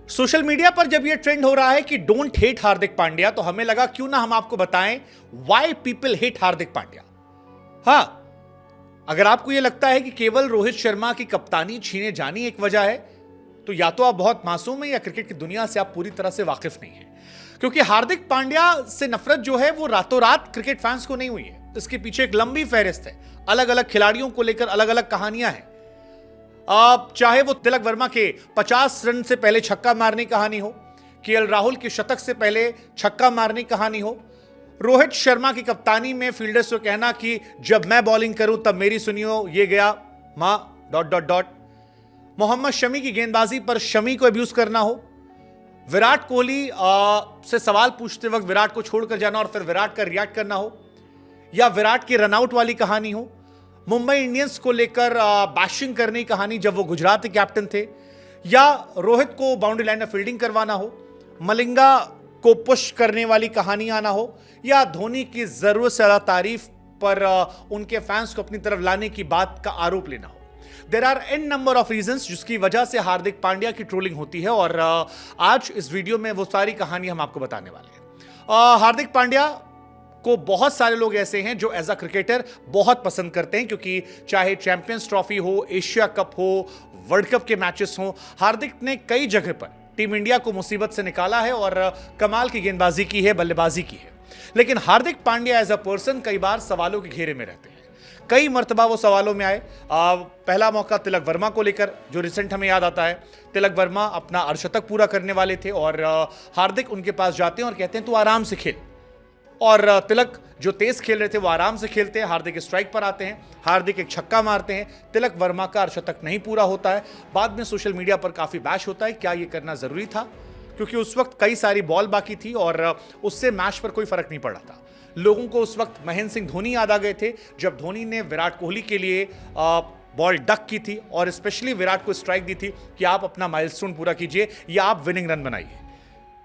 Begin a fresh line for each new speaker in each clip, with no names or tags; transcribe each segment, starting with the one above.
Social media पर जब यह ट्रेंड हो रहा है कि डोंट हेट हार्दिक पांड्या, तो हमें लगा क्यों ना हम आपको बताएं why people hate Hardik Pandya. हां, अगर आपको यह लगता है कि केवल रोहित शर्मा की कप्तानी छीने जानी एक वजह है, तो या तो आप बहुत मासूम हैं या क्रिकेट की दुनिया से आप पूरी तरह से वाकिफ नहीं हैं। क्योंकि हार्दिक पांड्या से नफरत जो है वो रातों रात क्रिकेट फैंस को नहीं हुई है। इसके पीछे एक लंबी फहरिस्त है, अलग अलग खिलाड़ियों को लेकर अलग अलग कहानियां हैं। चाहे वो तिलक वर्मा के 50 रन से पहले छक्का मारने की कहानी हो, केएल राहुल के शतक से पहले छक्का मारने की कहानी हो, रोहित शर्मा की कप्तानी में फील्डर्स को कहना कि जब मैं बॉलिंग करूं तब मेरी सुनियो, ये गया मां ... मोहम्मद शमी की गेंदबाजी पर शमी को अब्यूज करना हो, विराट कोहली से सवाल पूछते वक्त विराट को छोड़कर जाना और फिर विराट का रिएक्ट करना हो, या विराट की रनआउट वाली कहानी हो, मुंबई इंडियंस को लेकर बैशिंग करने की कहानी जब वो गुजरात के कैप्टन थे, या रोहित को बाउंड्री लाइन में फील्डिंग करवाना हो, मलिंगा को पुश करने वाली कहानी आना हो, या धोनी की जरूरत से ज्यादा तारीफ पर उनके फैंस को अपनी तरफ लाने की बात का आरोप लेना हो। There are an number of reasons जिसकी वजह से हार्दिक पांड्या की ट्रोलिंग होती है, और आज इस वीडियो में वो सारी कहानी हम आपको बताने वाले हैं। हार्दिक पांड्या को बहुत सारे लोग ऐसे हैं जो एज अ क्रिकेटर बहुत पसंद करते हैं, क्योंकि चाहे चैंपियंस ट्रॉफी हो, एशिया कप हो, वर्ल्ड कप के मैचेस हो, हार्दिक ने कई जगह पर टीम इंडिया को मुसीबत से निकाला है और कमाल की गेंदबाजी की है, बल्लेबाजी की है। लेकिन Hardik Pandya as a person कई बार सवालों के घेरे में रहते हैं। कई मर्तबा वो सवालों में आए। पहला मौका तिलक वर्मा को लेकर जो रिसेंट हमें याद आता है। तिलक वर्मा अपना अर्धशतक पूरा करने वाले थे और हार्दिक उनके पास जाते हैं और कहते हैं तू आराम से खेल, और तिलक जो तेज खेल रहे थे वो आराम से खेलते हैं। हार्दिक स्ट्राइक पर आते हैं, हार्दिक एक छक्का मारते हैं, तिलक वर्मा का अर्धशतक नहीं पूरा होता है। बाद में सोशल मीडिया पर काफी बैश होता है, क्या यह करना जरूरी था, क्योंकि उस वक्त कई सारी बॉल बाकी थी और उससे मैच पर कोई फर्क नहीं पड़ रहा था। लोगों को उस वक्त महेंद्र सिंह धोनी याद आ गए थे, जब धोनी ने विराट कोहली के लिए बॉल डक की थी और स्पेशली विराट को स्ट्राइक दी थी कि आप अपना माइलस्टोन पूरा कीजिए या आप विनिंग रन बनाइए।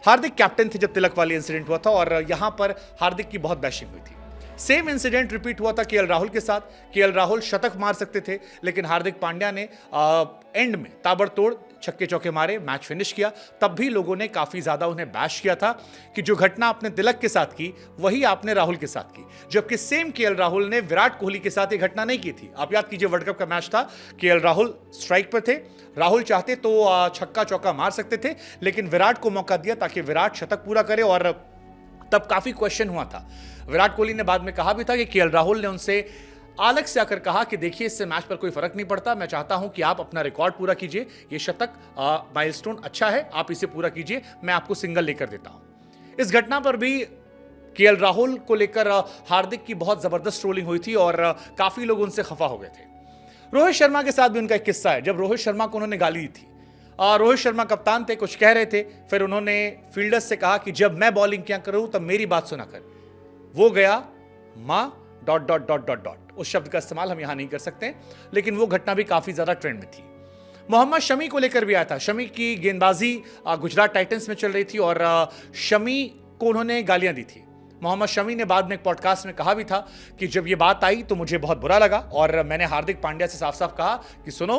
हार्दिक कैप्टन थे जब तिलक वाली इंसिडेंट हुआ था और यहां पर हार्दिक की बहुत बैशिंग हुई थी। सेम इंसिडेंट रिपीट हुआ था केएल राहुल के साथ। केएल राहुल शतक मार सकते थे, लेकिन हार्दिक पांड्या ने एंड में ताबड़तोड़ छक्के चौके मारे, मैच फिनिश किया। तब भी लोगों ने काफी ज्यादा उन्हें बैश किया था कि जो घटना आपने तिलक के साथ की वही आपने राहुल के साथ की, जबकि सेम केएल राहुल ने विराट कोहली के साथ ये घटना नहीं की थी। आप याद कीजिए, वर्ल्ड कप का मैच था, केएल राहुल स्ट्राइक पर थे, राहुल चाहते तो छक्का चौका मार सकते थे, लेकिन विराट को मौका दिया ताकि विराट शतक पूरा करे, और तब काफी क्वेश्चन हुआ था। विराट कोहली ने बाद में कहा भी था कि केएल राहुल ने उनसे अलग से आकर कहा कि देखिए इससे मैच पर कोई फर्क नहीं पड़ता, मैं चाहता हूं कि आप अपना रिकॉर्ड पूरा कीजिए, ये शतक माइलस्टोन अच्छा है, आप इसे पूरा कीजिए, मैं आपको सिंगल लेकर देता हूं। इस घटना पर भी केएल राहुल को लेकर हार्दिक की बहुत जबरदस्त ट्रोलिंग हुई थी और काफी लोग उनसे खफा हो गए थे। रोहित शर्मा के साथ भी उनका एक किस्सा है, जब रोहित शर्मा को उन्होंने गाली दी थी। रोहित शर्मा कप्तान थे, कुछ कह रहे थे, फिर उन्होंने फील्डर्स से कहा कि जब मैं बॉलिंग क्या करूं तब मेरी बात सुना कर, वो गया मां ... उस शब्द का इस्तेमाल हम यहां नहीं कर सकते, लेकिन वो घटना भी काफी ज्यादा ट्रेंड में थी। मोहम्मद शमी को लेकर भी आया था। शमी की गेंदबाजी गुजरात टाइटंस में चल रही थी और शमी को उन्होंने गालियां दी थी। मोहम्मद शमी ने बाद में एक पॉडकास्ट में कहा भी था कि जब ये बात आई तो मुझे बहुत बुरा लगा और मैंने हार्दिक पांड्या से साफ साफ कहा कि सुनो,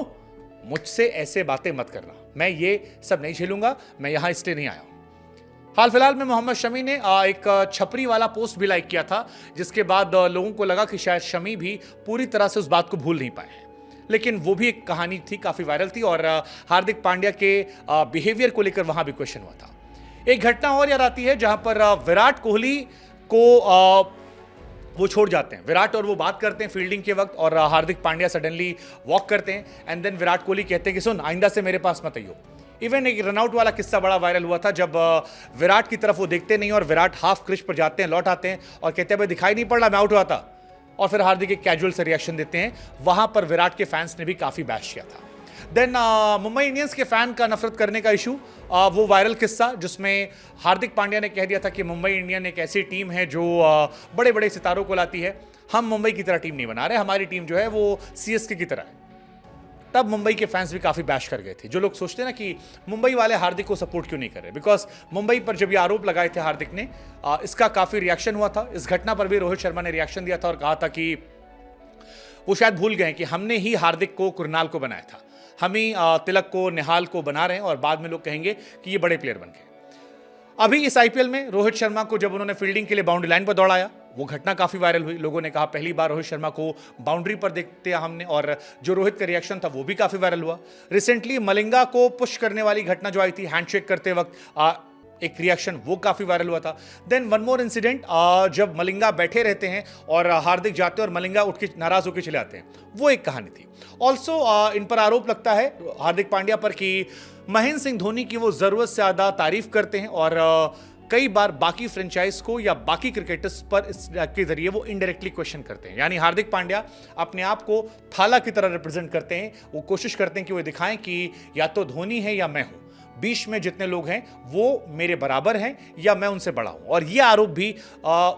मुझसे ऐसे बातें मत करना, मैं ये सब नहीं झेलूंगा, मैं यहां इसलिए नहीं आया हूं। हाल फिलहाल में मोहम्मद शमी ने एक छपरी वाला पोस्ट भी लाइक किया था, जिसके बाद लोगों को लगा कि शायद शमी भी पूरी तरह से उस बात को भूल नहीं पाए हैं, लेकिन वो भी एक कहानी थी, काफी वायरल थी और हार्दिक पांड्या के बिहेवियर को लेकर वहां भी क्वेश्चन हुआ था। एक घटना और याद आती है जहां पर विराट कोहली को वो छोड़ जाते हैं, विराट और वो बात करते हैं फील्डिंग के वक्त, और हार्दिक पांड्या सडनली वॉक करते हैं एंड देन विराट कोहली कहते हैं कि सुन, आइंदा से मेरे पास मत आइयो। इवन एक रनआउट वाला किस्सा बड़ा वायरल हुआ था, जब विराट की तरफ वो देखते नहीं और विराट हाफ क्रिच पर जाते हैं, लौट आते हैं और कहते हैं भाई दिखाई नहीं पड़ रहा, मैं आउट हुआ था, और फिर हार्दिक एक कैजुअल से रिएक्शन देते हैं। वहां पर विराट के फैंस ने भी काफी बैश किया था। देन मुंबई इंडियंस के फैन का नफरत करने का इशू, वो वायरल किस्सा जिसमें हार्दिक पांड्या ने कह दिया था कि मुंबई इंडियन एक ऐसी टीम है जो बड़े बड़े सितारों को लाती है, हम मुंबई की तरह टीम नहीं बना रहे, हमारी टीम जो है वो सीएसके की तरह है। तब मुंबई के फैंस भी काफी बैश कर गए थे। जो लोग सोचते हैं ना कि मुंबई वाले हार्दिक को सपोर्ट क्यों नहीं कर रहे, बिकॉज मुंबई पर जब ये आरोप लगाए थे हार्दिक ने, इसका काफी रिएक्शन हुआ था। इस घटना पर भी रोहित शर्मा ने रिएक्शन दिया था और कहा था कि वो शायद भूल गए कि हमने ही हार्दिक को कुरनाल को बनाया था। हम ही तिलक को, निहाल को बना रहे हैं और बाद में लोग कहेंगे कि ये बड़े प्लेयर बन गए। अभी इस आईपीएल में रोहित शर्मा को जब उन्होंने फील्डिंग के लिए बाउंड्री लाइन पर दौड़ाया, वो घटना काफी वायरल हुई। लोगों ने कहा पहली बार रोहित शर्मा को बाउंड्री पर देखते हमने, और जो रोहित का रिएक्शन था वो भी काफी वायरल हुआ। रिसेंटली मलिंगा को पुश करने वाली घटना जो आई थी हैंडशेक करते वक्त, एक रिएक्शन वो काफी वायरल हुआ था। देन वन मोर इंसिडेंट, जब मलिंगा बैठे रहते हैं और हार्दिक जाते हैं और मलिंगा उठ के नाराज होकर चले आते हैं, वो एक कहानी थी। ऑल्सो इन पर आरोप लगता है हार्दिक पांड्या पर कि महेंद्र सिंह धोनी की वो जरूरत से ज्यादा तारीफ करते हैं और कई बार बाकी फ्रेंचाइज को या बाकी क्रिकेटर्स पर इसके जरिए वो इनडायरेक्टली क्वेश्चन करते हैं। यानी हार्दिक पांड्या अपने आप को थाला की तरह रिप्रेजेंट करते हैं। वो कोशिश करते हैं कि वो दिखाएं कि या तो धोनी है या मैं हूं, बीच में जितने लोग हैं वो मेरे बराबर हैं या मैं उनसे बड़ा हूं। और ये आरोप भी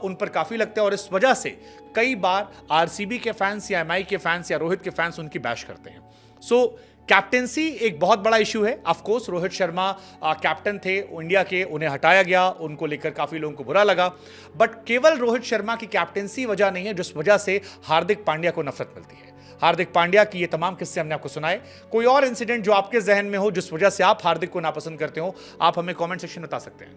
उन पर काफी लगते हैं और इस वजह से कई बार आरसीबी के फैंस या एमआई के फैंस या रोहित के फैंस उनकी बैश करते हैं। सो कैप्टेंसी एक बहुत बड़ा इशू है। Of course Rohit Sharma captain थे इंडिया के, उन्हें हटाया गया, उनको लेकर काफी लोगों को बुरा लगा, बट केवल रोहित शर्मा की कैप्टेंसी वजह नहीं है जिस वजह से हार्दिक पांड्या को नफरत मिलती है। हार्दिक पांड्या की ये तमाम किस्से हमने आपको सुनाए। कोई और इंसिडेंट जो आपके जहन में हो जिस वजह से आप हार्दिक को नापसंद करते हो, आप हमें कमेंट सेक्शन में बता सकते हैं।